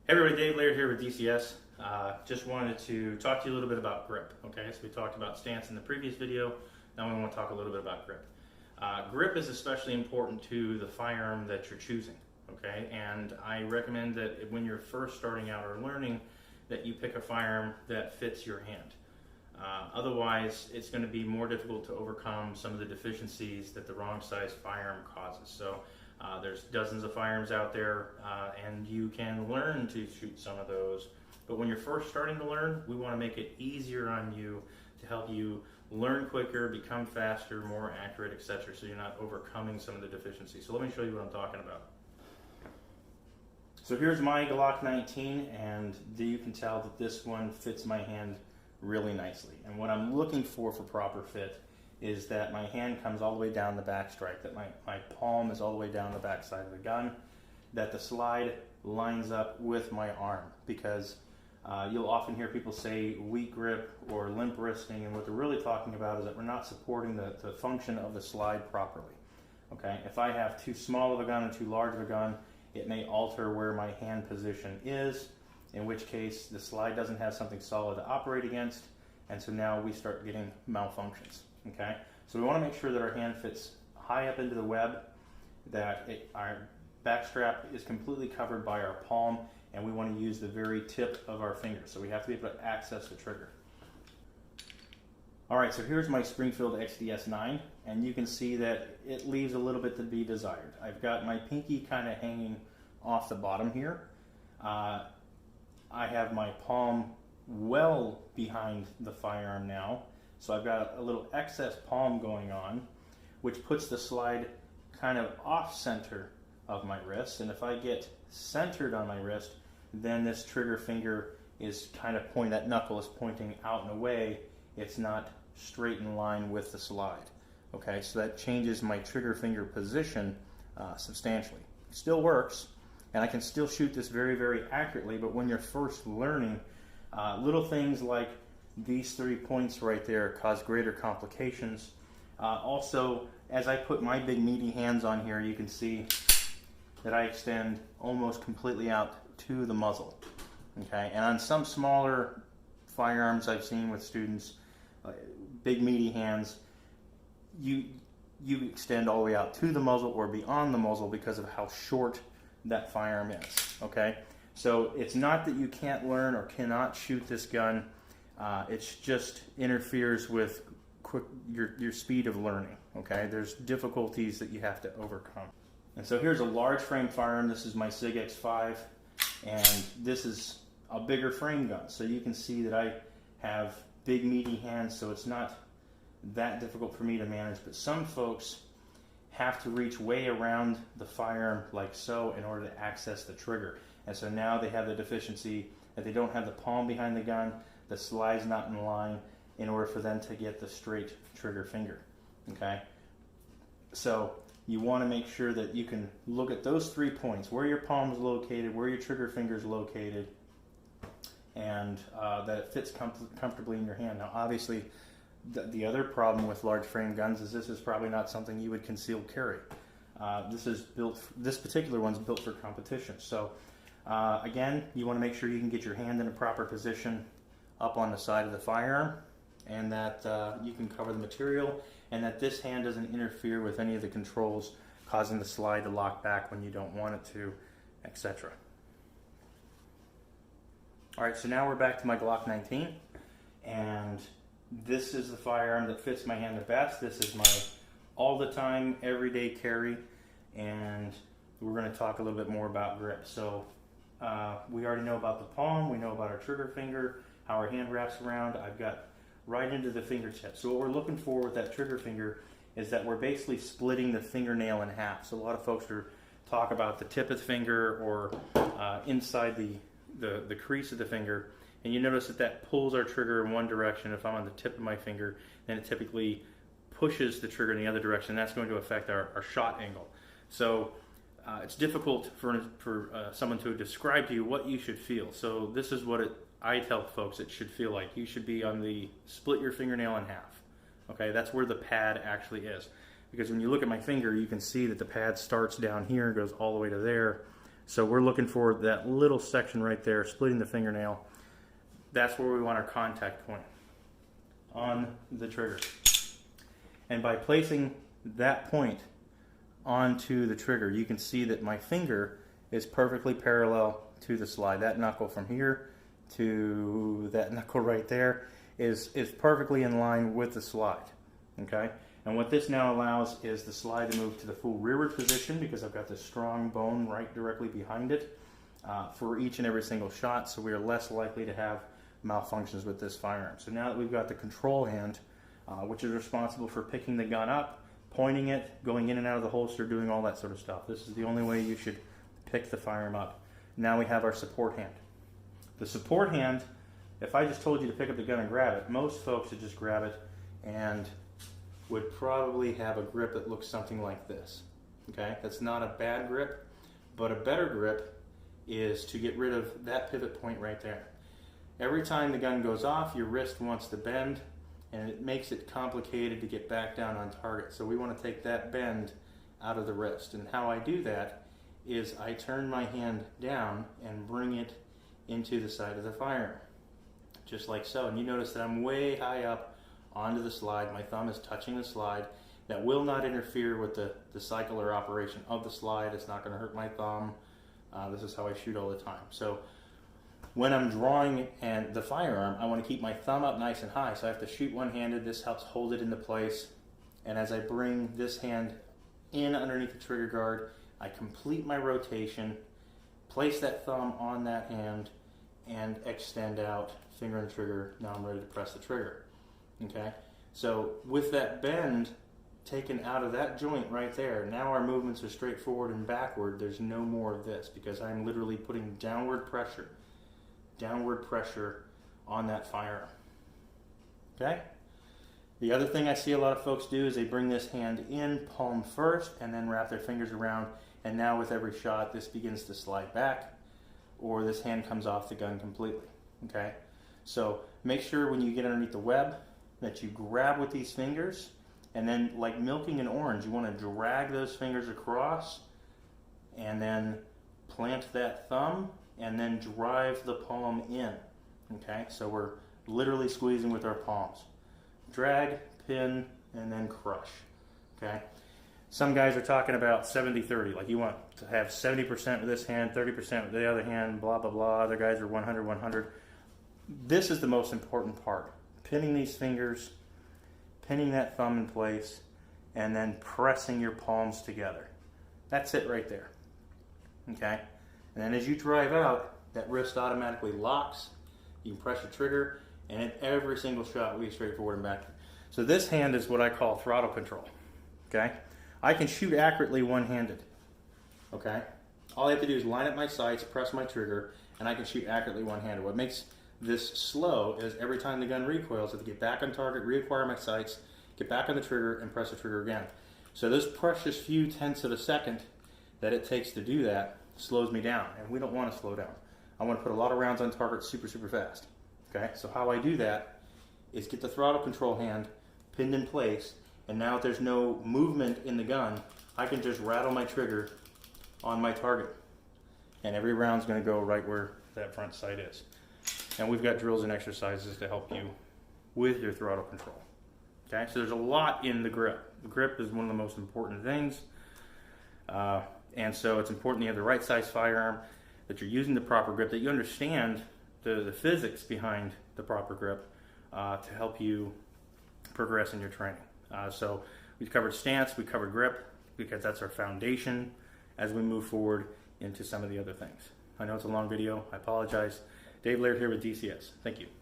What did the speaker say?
Hey everybody, Dave Laird here with DCS. Just wanted to talk to you a little bit about grip. Okay, so we talked about stance in the previous video. Now we want to talk a little bit about grip. Grip is especially important to the firearm that you're choosing. Okay, and I recommend that when you're first starting out or learning, that you pick a firearm that fits your hand. Otherwise, it's going to be more difficult to overcome some of the deficiencies that the wrong size firearm causes. So there's dozens of firearms out there, and you can learn to shoot some of those. But when you're first starting to learn, we want to make it easier on you to help you learn quicker, become faster, more accurate, etc. So you're not overcoming some of the deficiencies. So let me show you what I'm talking about. So here's my Glock 19, and you can tell that this one fits my hand really nicely. And what I'm looking for proper fit is that my hand comes all the way down the back strike, that my palm is all the way down the back side of the gun, that the slide lines up with my arm, because you'll often hear people say weak grip or limp wristing, and what they're really talking about is that we're not supporting the function of the slide properly. Okay, if I have too small of a gun or too large of a gun, it may alter where my hand position is, in which case the slide doesn't have something solid to operate against, and so now we start getting malfunctions. Okay, so we want to make sure that our hand fits high up into the web, that our back strap is completely covered by our palm, and we want to use the very tip of our finger, so we have to be able to access the trigger. Alright, so here's my Springfield XDS9, and you can see that it leaves a little bit to be desired. I've got my pinky kind of hanging off the bottom here. I have my palm well behind the firearm now, so I've got a little excess palm going on, which puts the slide kind of off center of my wrist, and if I get centered on my wrist, then this trigger finger is kind of pointing, that knuckle is pointing out and away. It's not straight in line with the slide. Okay, so that changes my trigger finger position substantially. It still works, and I can still shoot this very, very accurately, but when you're first learning, little things like these 3 points right there cause greater complications. Also, as I put my big meaty hands on here, you can see that I extend almost completely out to the muzzle. Okay, and on some smaller firearms I've seen with students, big meaty hands, you extend all the way out to the muzzle or beyond the muzzle because of how short that firearm is. Okay, so it's not that you can't learn or cannot shoot this gun. It's just interferes with your speed of learning. Okay, there's difficulties that you have to overcome. And so here's a large frame firearm. This is my SIG X5, and this is a bigger frame gun. So you can see that I have big meaty hands, so it's not that difficult for me to manage. But some folks have to reach way around the firearm like so in order to access the trigger. And so now they have the deficiency that they don't have the palm behind the gun, the slide's not in line in order for them to get the straight trigger finger. Okay, so you want to make sure that you can look at those 3 points, where your palm is located, where your trigger finger is located, and that it fits comfortably in your hand. Now obviously the other problem with large frame guns is this is probably not something you would conceal carry. This particular one's built for competition. So again, you want to make sure you can get your hand in a proper position up on the side of the firearm, and that you can cover the material, and that this hand doesn't interfere with any of the controls, causing the slide to lock back when you don't want it to, etc. Alright, so now we're back to my Glock 19, and this is the firearm that fits my hand the best. This is my all-the-time, everyday carry, and we're going to talk a little bit more about grip. So we already know about the palm, we know about our trigger finger, how our hand wraps around. I've got right into the fingertip. So what we're looking for with that trigger finger is that we're basically splitting the fingernail in half. So a lot of folks talk about the tip of the finger or inside the crease of the finger, and you notice that pulls our trigger in one direction. If I'm on the tip of my finger, then it typically pushes the trigger in the other direction. That's going to affect our shot angle. So it's difficult for someone to describe to you what you should feel. So this is what I tell folks it should feel like. You should be on the split your fingernail in half. Okay, that's where the pad actually is. Because when you look at my finger, you can see that the pad starts down here and goes all the way to there. So we're looking for that little section right there, splitting the fingernail. That's where we want our contact point on the trigger. And by placing that point onto the trigger, you can see that my finger is perfectly parallel to the slide. That knuckle from here to that knuckle right there is perfectly in line with the slide. Okay? And what this now allows is the slide to move to the full rearward position, because I've got this strong bone right directly behind it for each and every single shot, so we are less likely to have malfunctions with this firearm. So now that we've got the control hand, which is responsible for picking the gun up, pointing it, going in and out of the holster, doing all that sort of stuff. This is the only way you should pick the firearm up. Now we have our support hand. The support hand, if I just told you to pick up the gun and grab it, most folks would just grab it and would probably have a grip that looks something like this. Okay, that's not a bad grip, but a better grip is to get rid of that pivot point right there. Every time the gun goes off, your wrist wants to bend, and it makes it complicated to get back down on target. So we want to take that bend out of the wrist. And how I do that is I turn my hand down and bring it into the side of the firearm, just like so. And you notice that I'm way high up onto the slide. My thumb is touching the slide. That will not interfere with the cycle or operation of the slide. It's not going to hurt my thumb. This is how I shoot all the time. So when I'm drawing and the firearm, I want to keep my thumb up nice and high. So I have to shoot one-handed. This helps hold it into place. And as I bring this hand in underneath the trigger guard, I complete my rotation, place that thumb on that hand, and extend out, finger and trigger. Now I'm ready to press the trigger. Okay, so with that bend taken out of that joint right there, now our movements are straight forward and backward. There's no more of this, because I'm literally putting downward pressure on that firearm. Okay? The other thing I see a lot of folks do is they bring this hand in, palm first, and then wrap their fingers around, and now with every shot this begins to slide back, or this hand comes off the gun completely. Okay? So make sure when you get underneath the web that you grab with these fingers, and then like milking an orange, you want to drag those fingers across and then plant that thumb and then drive the palm in. Okay, so we're literally squeezing with our palms. Drag, pin, and then crush. Okay, some guys are talking about 70-30, like you want to have 70% with this hand, 30% with the other hand, blah blah blah. Other guys are 100-100. This is the most important part. Pinning these fingers, pinning that thumb in place, and then pressing your palms together. That's it right there. Okay? And then as you drive out, that wrist automatically locks. You can press the trigger, and at every single shot we straight forward and back. So this hand is what I call throttle control. Okay? I can shoot accurately one-handed. Okay? All I have to do is line up my sights, press my trigger, and I can shoot accurately one-handed. What makes this slow is every time the gun recoils, I have to get back on target, reacquire my sights, get back on the trigger, and press the trigger again. So those precious few tenths of a second that it takes to do that slows me down, and we don't want to slow down. I want to put a lot of rounds on target super fast. Okay, so how I do that is get the throttle control hand pinned in place, and now if there's no movement in the gun, I can just rattle my trigger on my target, and every round's going to go right where that front sight is. And we've got drills and exercises to help you with your throttle control. Okay, so there's a lot in the grip. The grip is one of the most important things. And so it's important you have the right size firearm, that you're using the proper grip, that you understand the physics behind the proper grip to help you progress in your training. So we've covered stance, we covered grip, because that's our foundation as we move forward into some of the other things. I know it's a long video. I apologize. Dave Laird here with DCS. Thank you.